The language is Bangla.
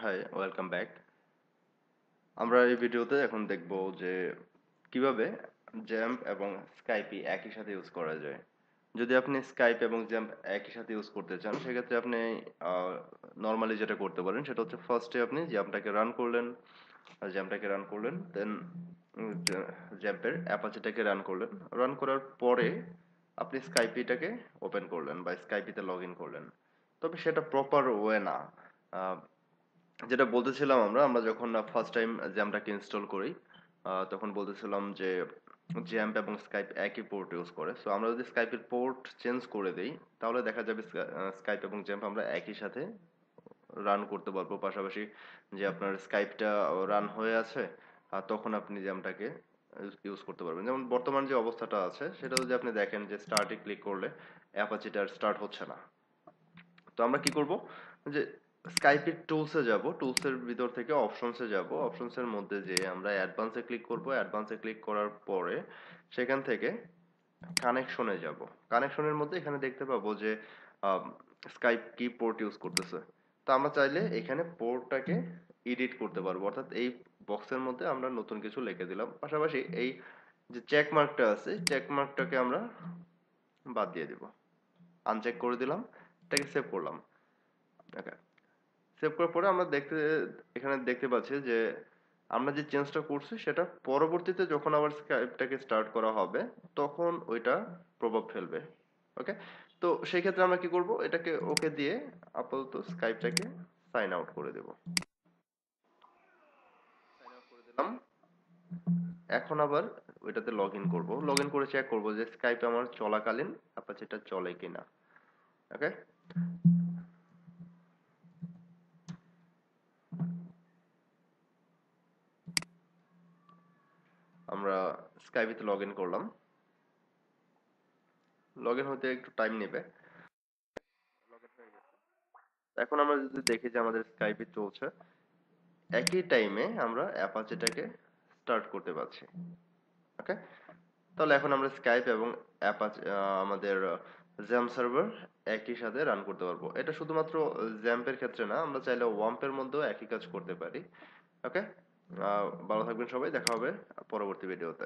High, welcome back. আমরা এই ভিডিওতে এখন দেখব যে কিভাবে জ্যাম্প এবং স্কাইপি একই সাথে ইউজ করা যায়। যদি আপনি স্কাইপ এবং জ্যাম্প একই সাথে ইউজ করতে চান সেক্ষেত্রে আপনি নর্মালি যেটা করতে পারেন সেটা হচ্ছে ফার্স্টে আপনি জ্যাম্পটাকে রান করলেন, দেন জ্যাম্পের অ্যাপাচেটাকে রান করলেন। রান করার পরে আপনি স্কাইপিটাকে ওপেন করলেন বা স্কাইপিতে লগ ইন করলেন। তবে সেটা প্রপার ওয়ে না। আহ, যেটা বলতেছিলাম আমরা যখন ফার্স্ট টাইম জ্যামটাকে ইনস্টল করি, তখন বলতেছিলাম যে জ্যাম্প এবং স্কাইপ একই পোর্ট ইউজ করে। সো আমরা যদি স্কাইপের পোর্ট চেঞ্জ করে দেই তাহলে দেখা যাবে স্কাইপ এবং জ্যাম্প আমরা একই সাথে রান করতে পারবো। পাশাপাশি যে আপনার স্কাইপটা রান হয়ে আছে তখন আপনি জ্যামটাকে ইউজ করতে পারবেন। যেমন বর্তমান যে অবস্থাটা আছে সেটা যদি আপনি দেখেন যে স্টার্টে ক্লিক করলে অ্যাপাচিটা স্টার্ট হচ্ছে না। তো আমরা কি করব যে স্কাইপের টুলসে যাব, টুলসের ভিতর থেকে অপশনসে যাব, অপশনসের মধ্যে যে আমরা অ্যাডভান্সে ক্লিক করব, অ্যাডভান্সে ক্লিক করার পরে সেখান থেকে কানেকশনে যাব। কানেকশনের মধ্যে এখানে দেখতে পাবো যে স্কাইপ কি পোর্ট ইউজ করতেছে। তো আমরা চাইলে এখানে পোর্টটাকে এডিট করতে পারবো, অর্থাৎ এই বক্সের মধ্যে আমরা নতুন কিছু লিখে দিলাম। পাশাপাশি এই যে চেক মার্কটা আছে, চেক মার্কটাকে আমরা বাদ দিয়ে দিব, আনচেক করে দিলাম, এটাকে সেভ করলাম। ওকে, সেভ করার পরে আমরা এখানে দেখতে পাচ্ছি যে আমরা যে চেঞ্জটা করছি সেটা পরবর্তীতে যখন আবার স্ক্রাইপ্টটাকে স্টার্ট করা হবে তখন ওইটা প্রভাব ফেলবে। ওকে, তো সেই ক্ষেত্রে আমরা কি করব, এটাকে ওকে দিয়ে আপাতত স্কাইপটাকে সাইন আউট করে দেব। দিলাম। এখন আবার ওইটাতে লগ ইন করবো, লগ ইন করে চেক করবো যে স্কাইপ আমার চলাকালীন অ্যাপাচেটা চলে কিনা। ওকে, আমরা স্কাইপেতে লগ ইন করলাম। লগ ইন হতে একটু টাইম নেবে। এখন আমরা যদি দেখি যে আমাদের স্কাইপে চলছে, একই টাইমে আমরা অ্যাপাচেটাকে স্টার্ট করতে পারছি। ওকে, তাহলে এখন আমরা স্কাইপ এবং অ্যাপাচে আমাদের জ্যাম সার্ভার একই সাথে রান করতে পারবো। এটা শুধুমাত্র জ্যাম্পের ক্ষেত্রে না, আমরা চাইলে ওয়াম্পের মধ্যেও একই কাজ করতে পারি। ওকে, ভালো থাকবেন সবাই, দেখা হবে পরবর্তী ভিডিওতে।